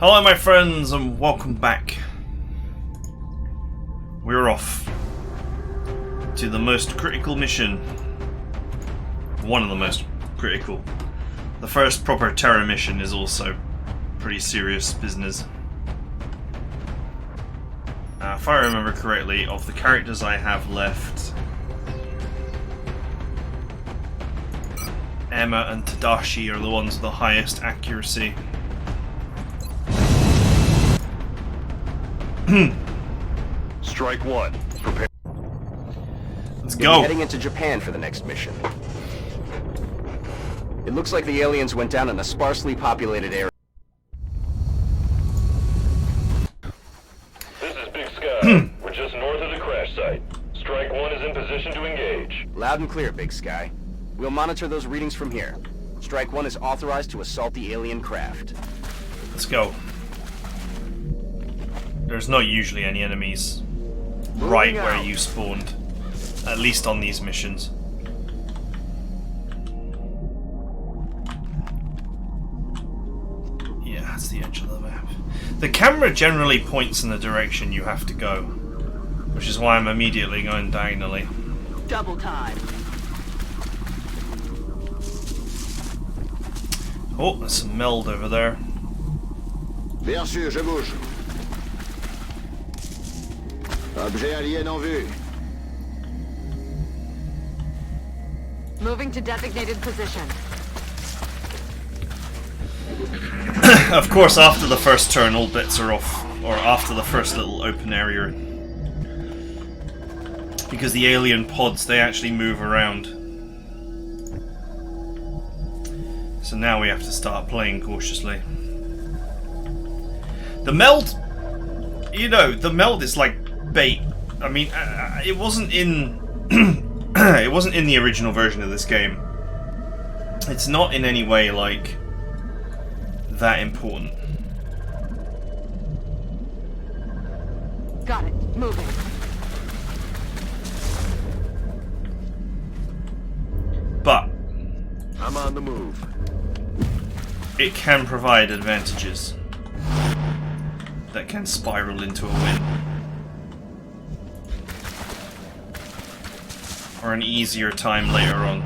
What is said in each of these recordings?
Hello my friends and welcome back. We're off to the most critical mission. One of the most critical. The first proper terror mission is also pretty serious business. If I remember correctly, of the characters I have left, Emma and Tadashi are the ones with the highest accuracy. Strike one. Prepare. Let's We'll go. be heading into Japan for the next mission. It looks like the aliens went down in a sparsely populated area. This is Big Sky. We're just north of the crash site. Strike one is in position to engage. Loud and clear, Big Sky. We'll monitor those readings from here. Strike one is authorized to assault the alien craft. Let's go. There's not usually any enemies right where you spawned, at least on these missions. Yeah, that's the edge of the map. The camera generally points in the direction you have to go, which is why I'm immediately going diagonally. Double time. Oh, there's some meld over there. Bien sûr, je bouge. Objet alien en vue. Moving to designated position. Of course, after the first turn, all bets are off, or after the first little open area. Because the alien pods, they actually move around. So now we have to start playing cautiously. The meld, you know, the meld is like bait. I mean, it wasn't in it wasn't in the original version of this game. It's not in any way like that important. Got it. Moving. But I'm on the move. it can provide advantages that can spiral into a win. Or an easier time later on.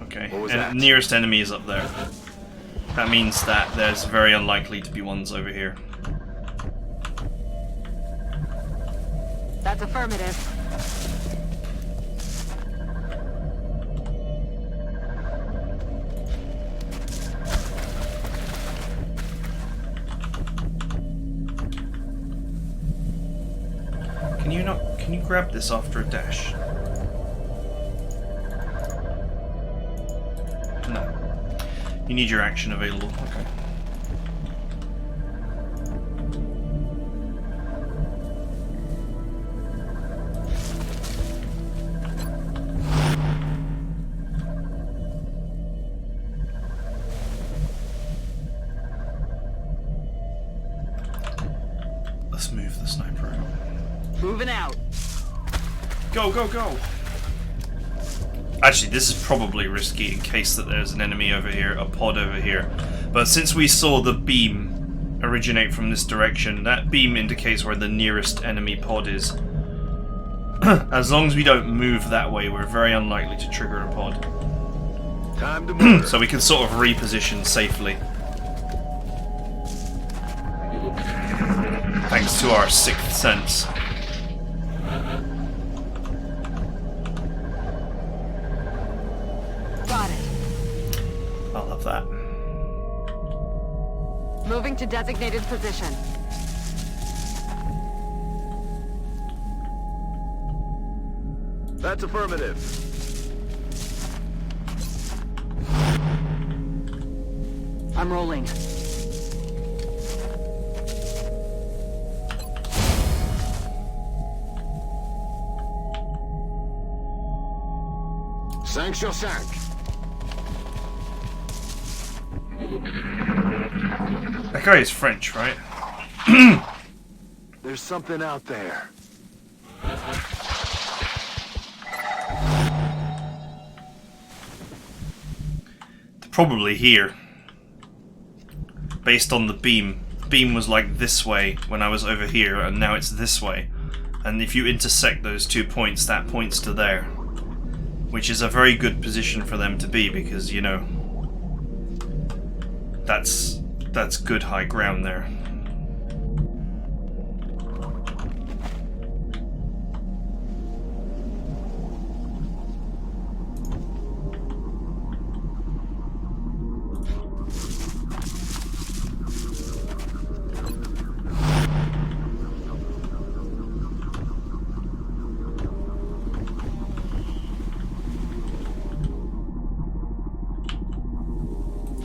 Okay, What was and that? nearest enemy is up there. That means that there's very unlikely to be ones over here. That's affirmative. Can you grab this after a dash? No. You need your action available. Okay. Let's move the sniper out. Moving out. Go, go, go! Actually, this is probably risky in case that there's an enemy over here, a pod over here. But since we saw the beam originate from this direction, that beam indicates where the nearest enemy pod is. As long as we don't move that way, we're very unlikely to trigger a pod. Time to move. So we can sort of reposition safely. Thanks to our sixth sense. Got it. I love that. Moving to designated position. That's affirmative. I'm rolling. Cinq sur 5. That guy is French, right? There's something out there. probably here. Based on the beam. The beam was like this way when I was over here, and now it's this way. And if you intersect those 2 points, that points to there. Which is a very good position for them to be, because, you know, that's good high ground there.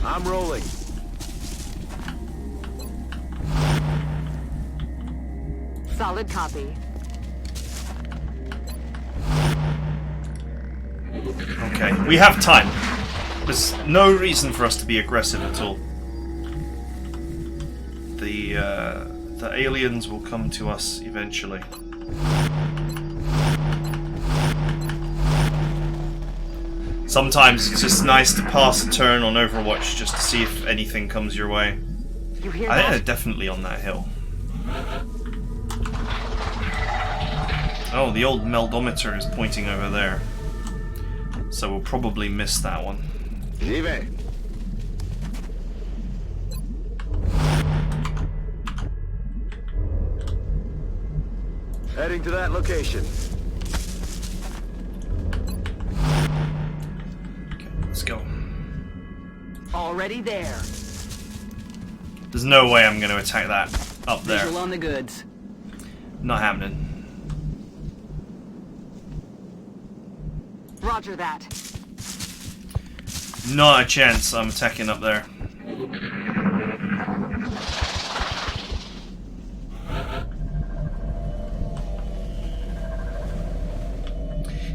I'm rolling. Solid copy. Okay, we have time. There's no reason for us to be aggressive at all. The aliens will come to us eventually. Sometimes it's just nice to pass a turn on Overwatch just to see if anything comes your way. You hear I think that? they're definitely on that hill. Oh, the old meldometer is pointing over there. So we'll probably miss that one. J'y vais. Heading to that location. Okay, let's go. Already there. There's no way I'm going to attack that up there. Visual on the goods. Not happening. Roger that. Not a chance I'm attacking up there.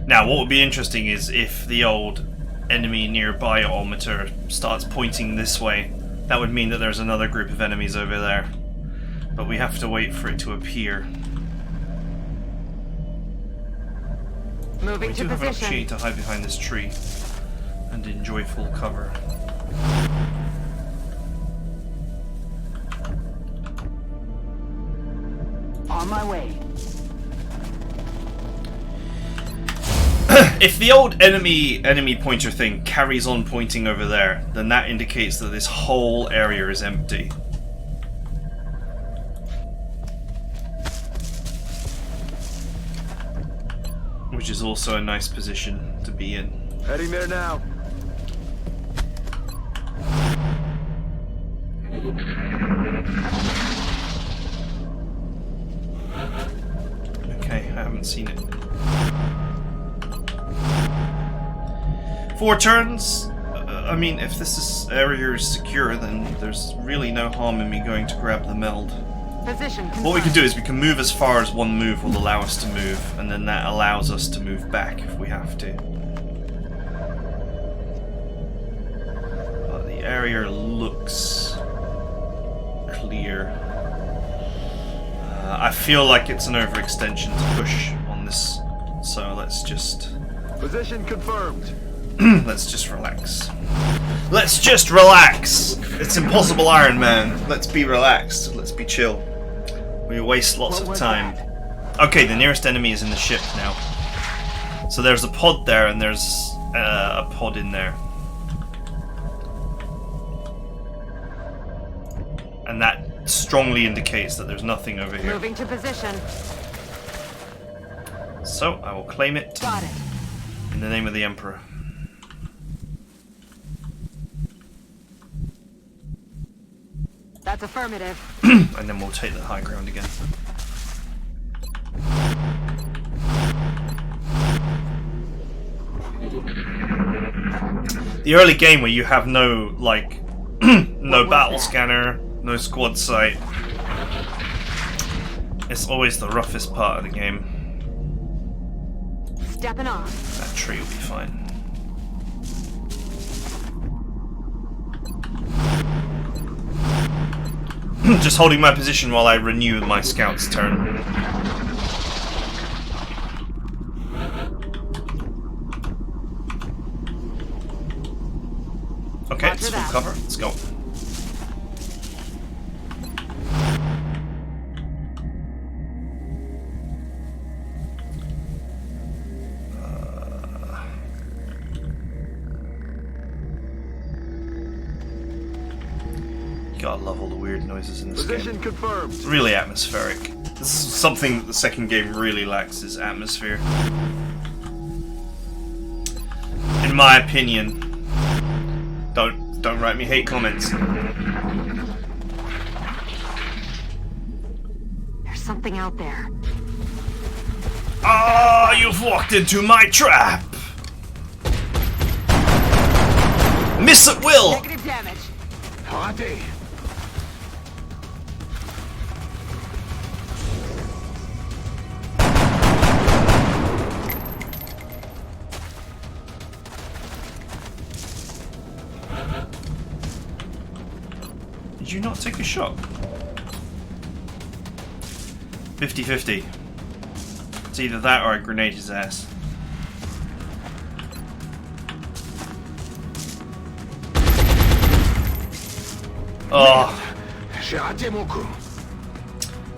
Now, what would be interesting is if the old enemy nearby ometer starts pointing this way. That would mean that there's another group of enemies over there. But we have to wait for it to appear. Moving We to do have an position. opportunity to hide behind this tree and enjoy full cover. On my way. If the old enemy pointer thing carries on pointing over there, then that indicates that this whole area is empty. Which is also a nice position to be in. Heading there now. Okay, I haven't seen it. 4 turns? I mean, if this area is secure, then there's really no harm in me going to grab the meld. Position confirmed. What we can do is we can move as far as one move will allow us to move, and then that allows us to move back if we have to. But the area looks clear. I feel like it's an overextension to push on this, so let's just Position confirmed. let's just relax. Let's just relax. It's impossible, Ironman. Let's be relaxed. Let's be chill. We waste lots of time. Okay, the nearest enemy is in the ship now. So there's a pod there, and there's a pod in there. And that strongly indicates that there's nothing over here. Moving to position. So I will claim it Got it. in the name of the Emperor. That's affirmative. And then we'll take the high ground again. The early game where you have no, like, no battle scanner, no squad sight. It's always the roughest part of the game. Stepping on. That tree will be fine. Just holding my position while I renew my scout's turn. Okay, Roger it's full that. cover. Let's go. You gotta love all the weird noises in this Position game. confirmed. It's really atmospheric. This is something that the second game really lacks, is atmosphere. In my opinion. Don't write me hate comments. There's something out there. Ah, you've walked into my trap! Miss at will! Negative damage. Hadi. Did you not take a shot? 50-50. It's either that or I grenade his ass. Oh,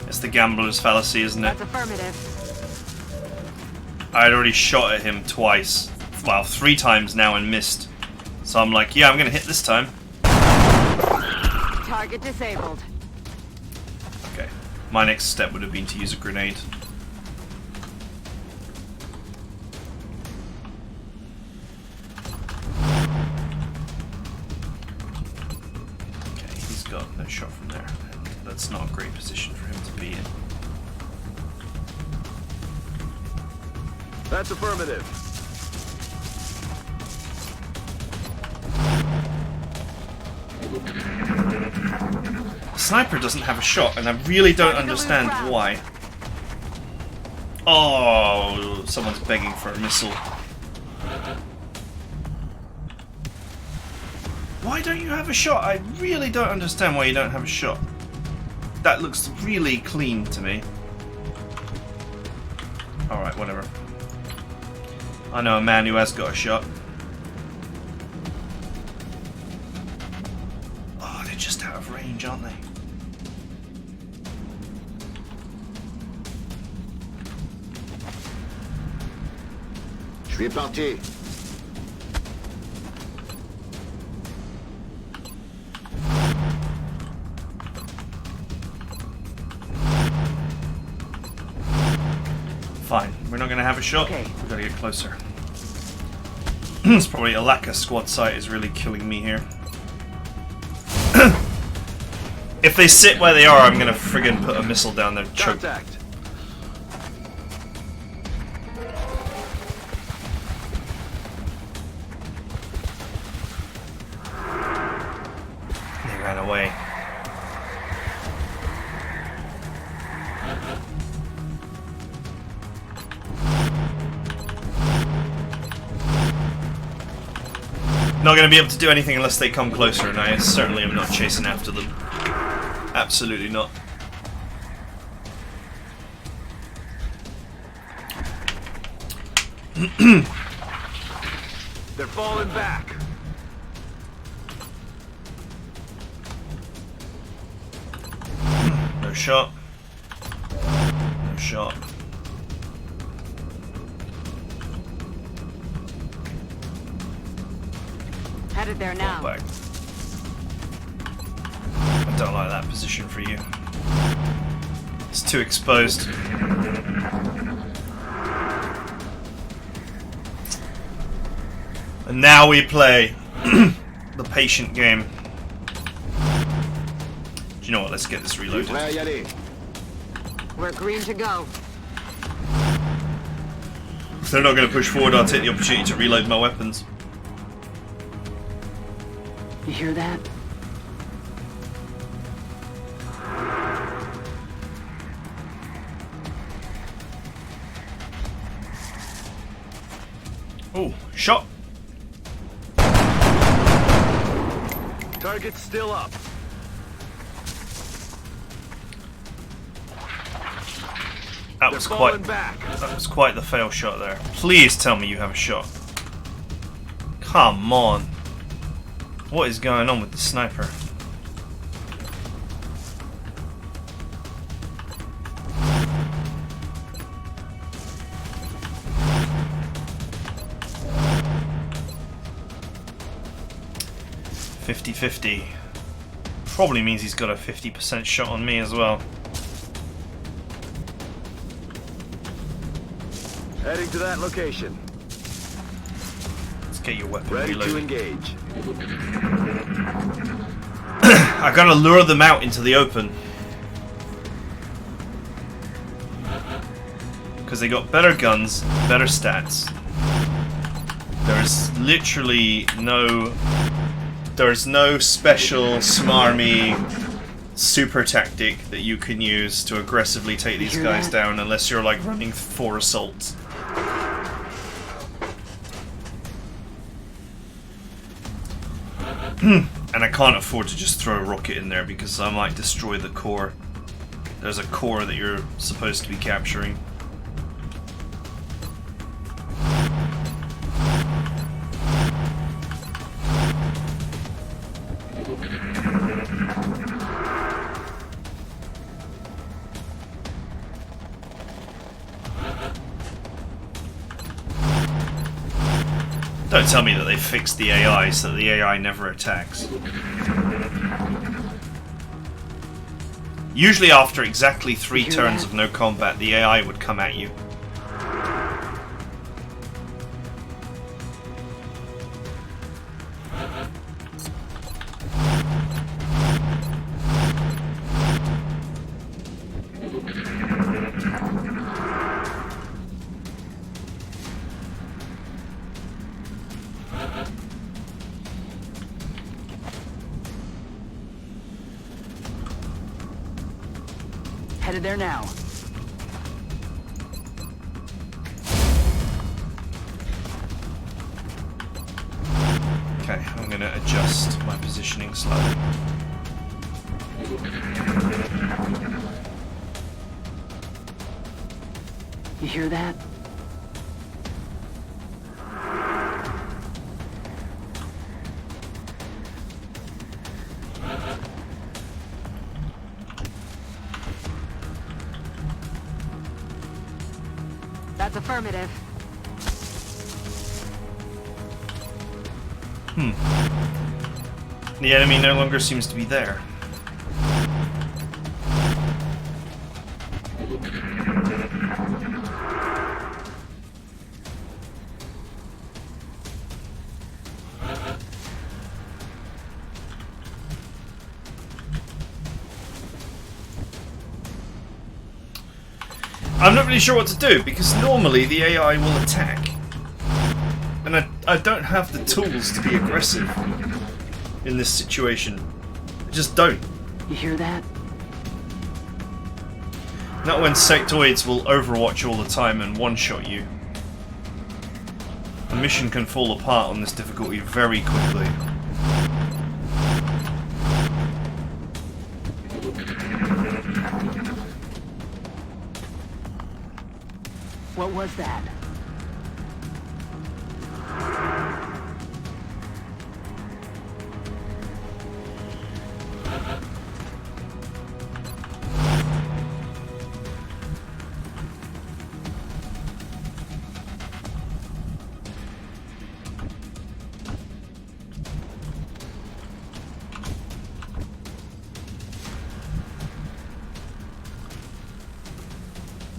it's the gambler's fallacy, isn't it? That's affirmative. I'd already shot at him twice. Well, 3 times now and missed. So I'm like, yeah, I'm gonna hit this time. Target disabled. Okay. My next step would have been to use a grenade. Okay, he's got no shot from there. That's not a great position for him to be in. That's affirmative. Sniper doesn't have a shot, and I really don't understand why. Oh, someone's begging for a missile. Why don't you have a shot? I really don't understand why you don't have a shot. That looks really clean to me. Alright, whatever. I know a man who has got a shot. Oh, they're just out of range, aren't they? Je suis parti. Fine, we're not going to have a shot. Okay. We've got to get closer. It's probably a lack of squad sight is really killing me here. If they sit where they are, I'm going to friggin' put a missile down their choke. Contact. They ran away. Not going to be able to do anything unless they come closer, and I certainly am not chasing after them. Absolutely not. They're falling back. No shot. No shot. Headed there now. Back. I don't like that position for you. It's too exposed. And now we play the patient game. Do you know what? Let's get this reloaded. Prêt à y aller. We're green to go. If they're not going to push forward, I'll take the opportunity to reload my weapons. You hear that? Oh, shot! Target's still up. That They're was falling quite. back. That was quite the fail shot there. Please tell me you have a shot. Come on. What is going on with the sniper? .50-50. Probably means he's got a 50% shot on me as well. Heading to that location. Let's get your weapon Ready reloaded. to engage. I gotta lure them out into the open. Because they got better guns, better stats. There's literally no... There's no special, smarmy, super tactic that you can use to aggressively take these guys down unless you're like running 4 assaults. And I can't afford to just throw a rocket in there because I might destroy the core. There's a core that you're supposed to be capturing. Don't tell me that they fixed the AI so that the AI never attacks. Usually after exactly 3 turns of no combat, the AI would come at you. Headed there now. Okay, I'm gonna adjust my positioning slightly. You hear that? That's affirmative. The enemy no longer seems to be there. I'm not really sure what to do because normally the AI will attack. And I don't have the tools to be aggressive in this situation. I just don't. You hear that? Not when sectoids will overwatch all the time and one-shot you. The mission can fall apart on this difficulty very quickly. What was that?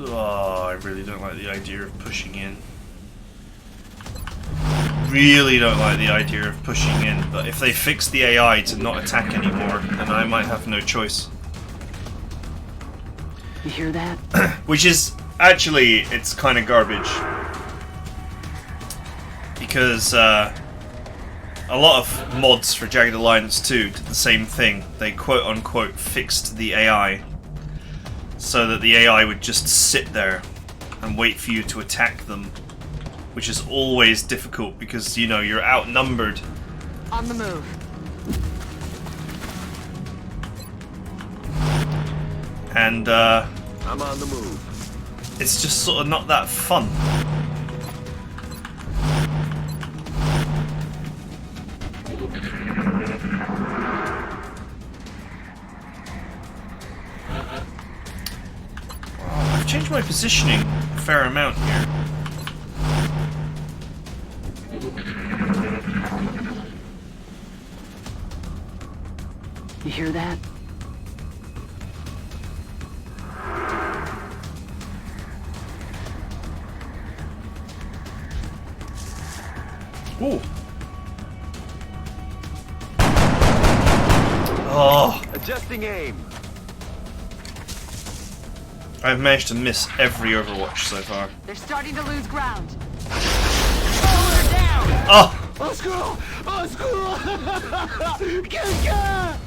Oh, I really don't like the idea of pushing in. Really don't like the idea of pushing in, but if they fix the AI to not attack anymore, then I might have no choice. You hear that? Which is, actually, it's kind of garbage. Because a lot of mods for Jagged Alliance 2 did the same thing. They quote-unquote fixed the AI so that the AI would just sit there and wait for you to attack them, which is always difficult because, you know, you're outnumbered. On the move. And I'm on the move. it's just sort of not that fun. changed my positioning a fair amount here. You hear that? Ooh. Oh, Adjusting aim. I've managed to miss every Overwatch so far. They're starting to lose ground. Oh! Let's go! Let's go! Get!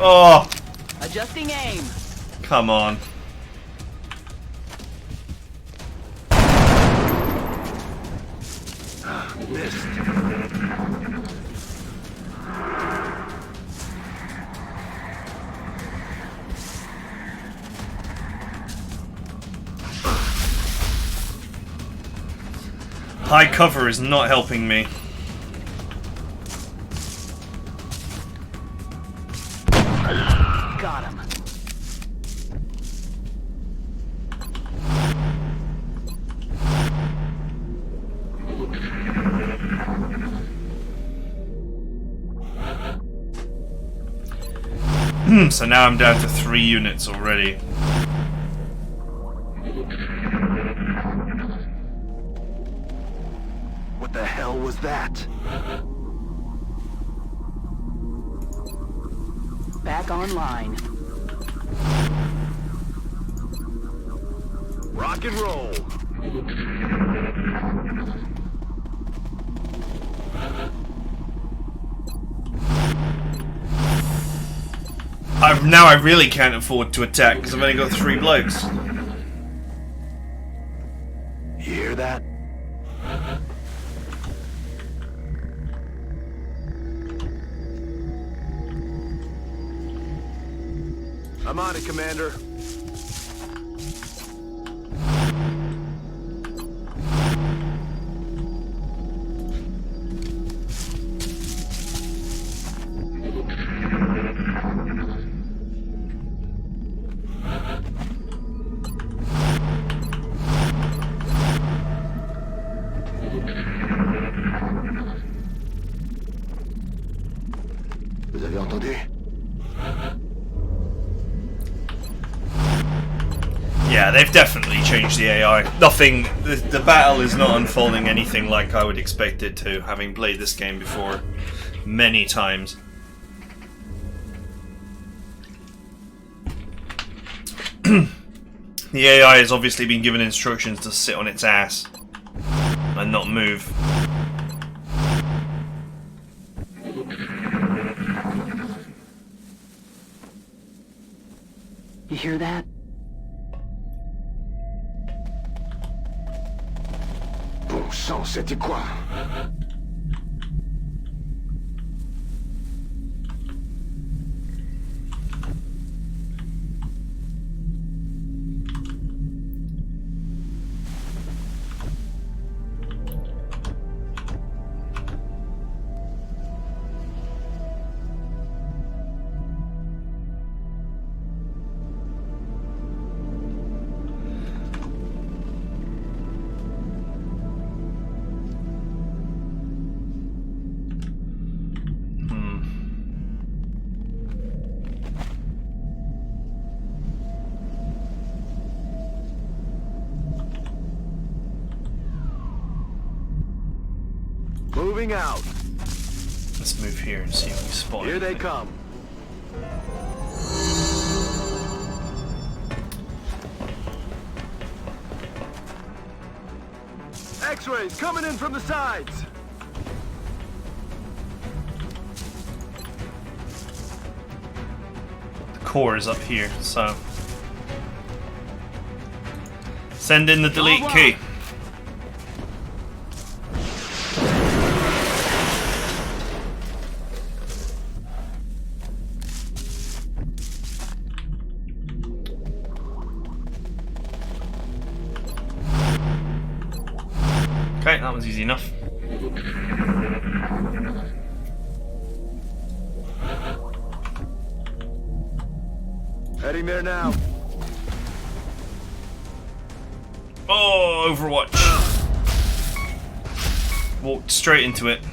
Oh! Adjusting aim. Come on. Missed. High cover is not helping me. Got him. So now I'm down to 3 units already. What the hell was that? Back online. Rock and roll. Now I really can't afford to attack because I've only got 3 blokes. You hear that? I'm on it, Commander. Vous avez entendu? Yeah, they've definitely changed the AI. Nothing. The battle is not unfolding anything like I would expect it to, having played this game before many times. The AI has obviously been given instructions to sit on its ass and not move. You hear that? Bon sang, c'était quoi? Moving out. Let's move here and see if we spot Here they anything. come. X-rays coming in from the sides. The core is up here, so send in the delete key. Okay, that was easy enough. Heading there now. Oh, Overwatch. Walked straight into it.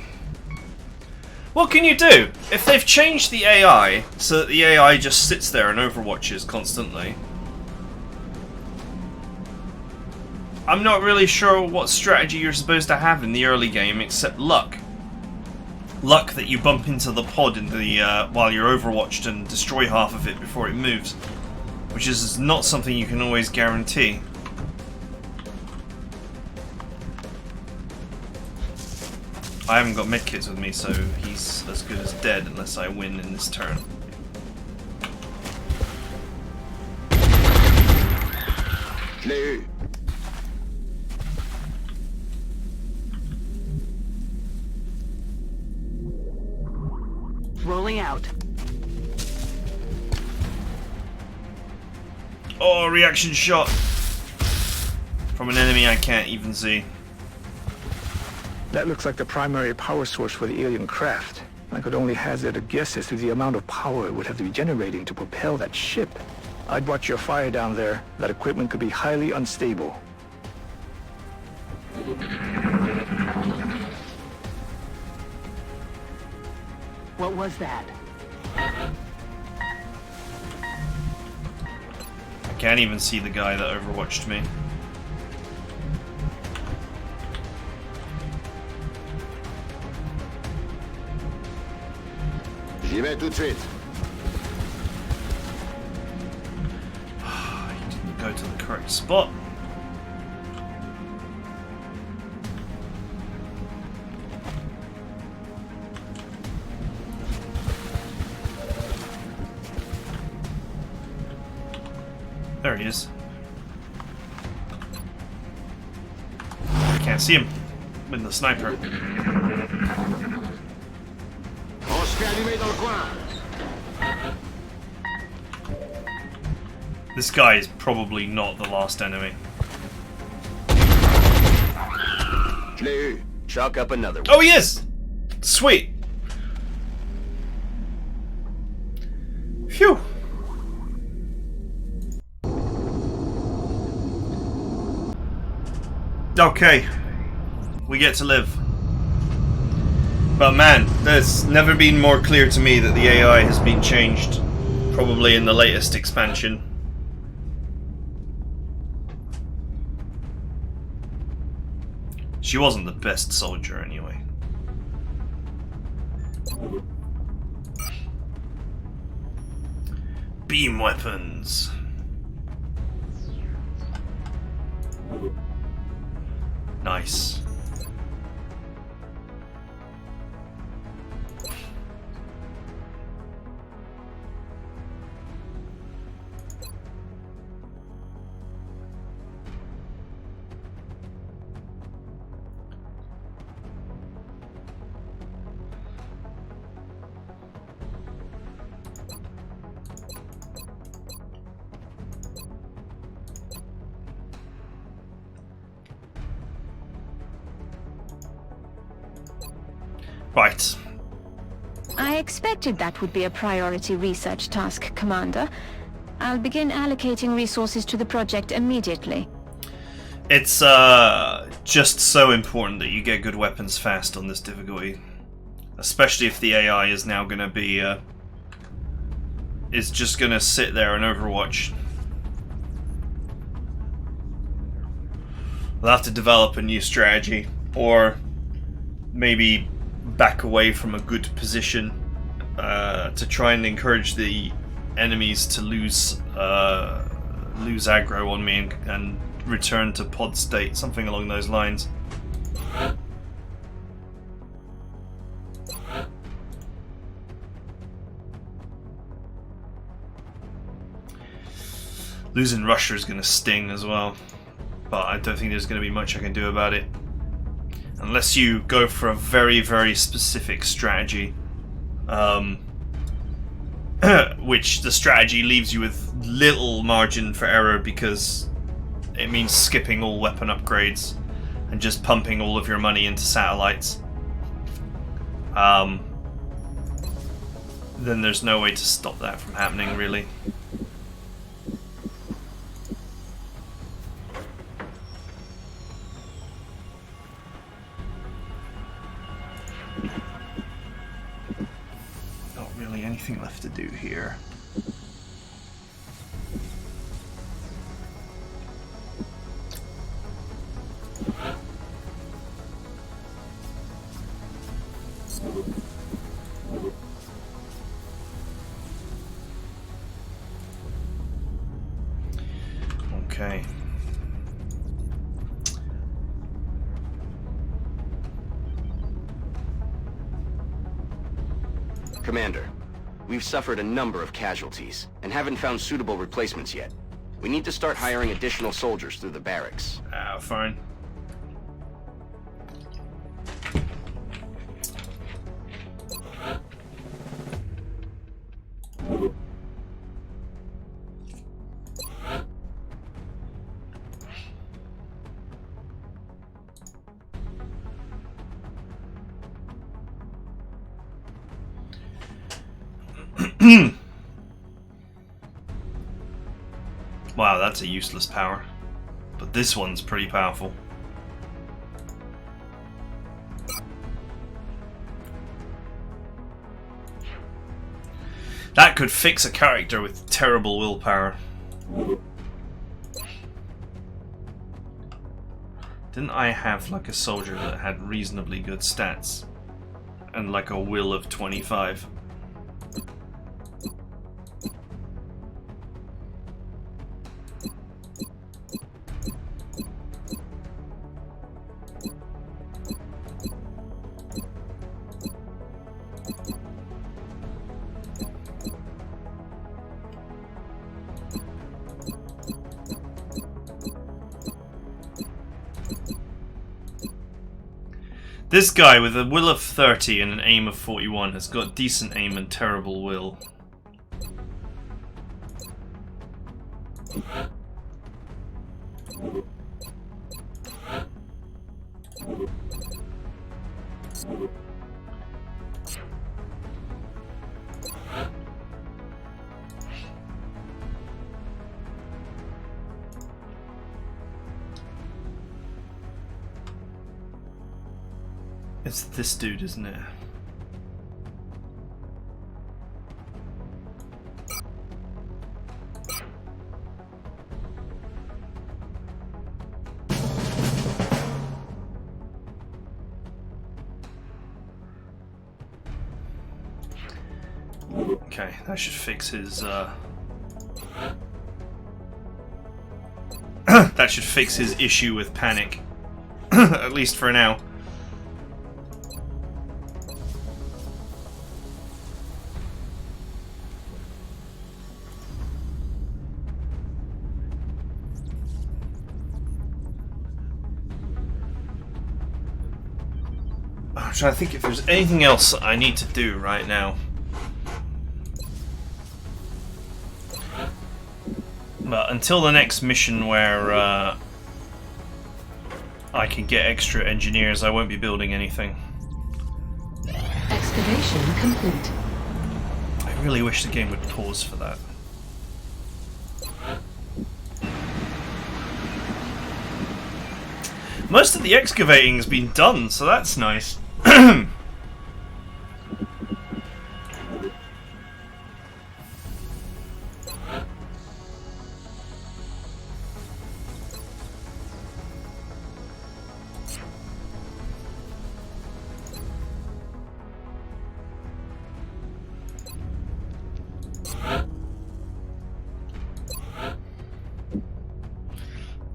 What can you do? If they've changed the AI so that the AI just sits there and overwatches constantly, I'm not really sure what strategy you're supposed to have in the early game except luck. Luck that you bump into the pod in the while you're overwatched and destroy half of it before it moves, which is not something you can always guarantee. I haven't got medkits with me, so he's as good as dead unless I win in this turn. Rolling out. Oh, reaction shot! From an enemy I can't even see. That looks like the primary power source for the alien craft. I could only hazard a guess as to the amount of power it would have to be generating to propel that ship. I'd watch your fire down there. That equipment could be highly unstable. What was that? I can't even see the guy that overwatched me. J'y vais tout de suite. He didn't go to the correct spot. There he is. I can't see him with the sniper. On se fait allumer dans le coin. This guy is probably not the last enemy. Je l'ai eu. Chalk up another one. Oh, he is! Sweet! Phew! Okay. We get to live. But man, there's never been more clear to me that the AI has been changed. Probably in the latest expansion. She wasn't the best soldier anyway. Beam weapons. Nice. Right. I expected that would be a priority research task, Commander. I'll begin allocating resources to the project immediately. It's just so important that you get good weapons fast on this difficulty. Especially if the AI is now going to be is just going to sit there and overwatch. We'll have to develop a new strategy, or maybe back away from a good position to try and encourage the enemies to lose aggro on me and return to pod state, something along those lines. Losing Russia is going to sting as well, but I don't think there's going to be much I can do about it. Unless you go for a very, very specific strategy, which the strategy leaves you with little margin for error because it means skipping all weapon upgrades and just pumping all of your money into satellites, then there's no way to stop that from happening, really. Not really anything left to do here. Okay. Commander, we've suffered a number of casualties and haven't found suitable replacements yet. We need to start hiring additional soldiers through the barracks. Fine. Wow, that's a useless power. But this one's pretty powerful. That could fix a character with terrible willpower. Didn't I have like a soldier that had reasonably good stats? And like a will of 25? This guy with a will of 30 and an aim of 41 has got decent aim and terrible will. It's this dude, isn't it? Okay, that should fix his that should fix his issue with panic. At least for now. I'm trying to think if there's anything else I need to do right now. But until the next mission where I can get extra engineers, I won't be building anything. Excavation complete. I really wish the game would pause for that. Most of the excavating's been done, so that's nice.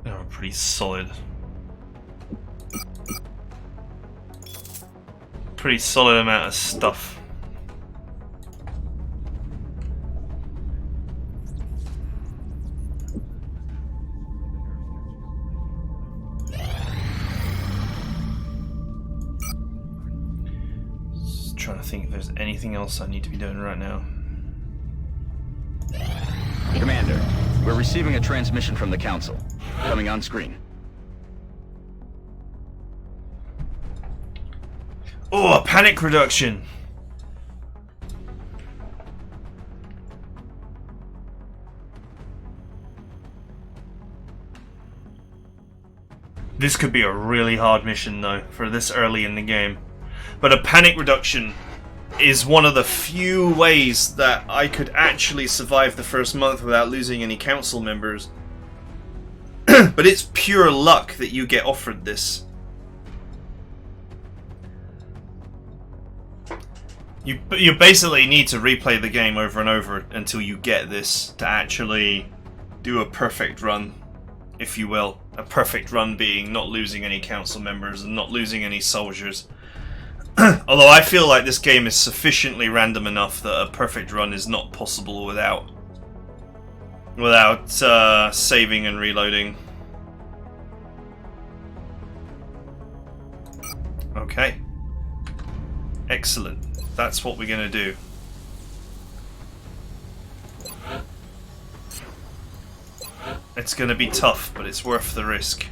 They're pretty solid. Pretty solid amount of stuff. Just trying to think if there's anything else I need to be doing right now. Commander, we're receiving a transmission from the Council. Coming on screen. Oh, a panic reduction. This could be a really hard mission though, for this early in the game. But a panic reduction is one of the few ways that I could actually survive the first month without losing any council members. But it's pure luck that you get offered this. You basically need to replay the game over and over until you get this to actually do a perfect run, if you will. A perfect run being not losing any council members and not losing any soldiers. Although I feel like this game is sufficiently random enough that a perfect run is not possible without saving and reloading. Okay. Excellent. That's what we're gonna do. It's gonna be tough, but it's worth the risk.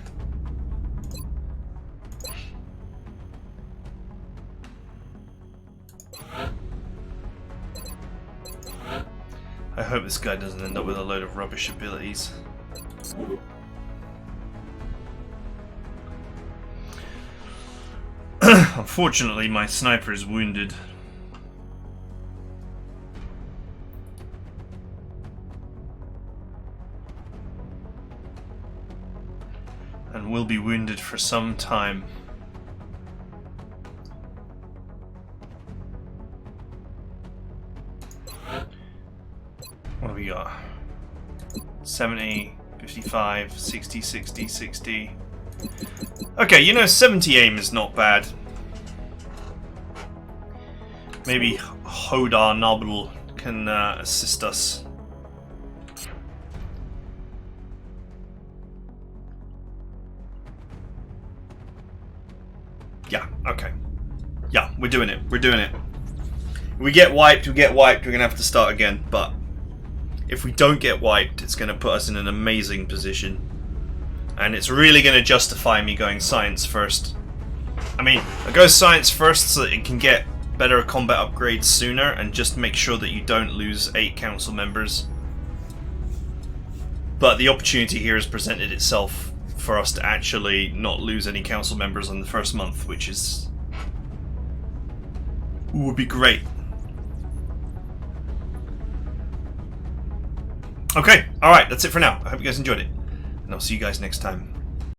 I hope this guy doesn't end up with a load of rubbish abilities. Unfortunately, my sniper is wounded. And will be wounded for some time. What do we got? 70, 55, 60, 60, 60. Okay, you know, 70 aim is not bad. Maybe Hodar Nobel can assist us. Yeah, okay. Yeah, we're doing it. We're doing it. If we get wiped, we get wiped. We're going to have to start again. But if we don't get wiped, it's going to put us in an amazing position. And it's really going to justify me going science first. I mean, I go science first so that it can get better combat upgrades sooner and just make sure that you don't lose 8 council members. But the opportunity here has presented itself for us to actually not lose any council members on the first month, which is... would be great. Okay, alright, that's it for now. I hope you guys enjoyed it. And I'll see you guys next time.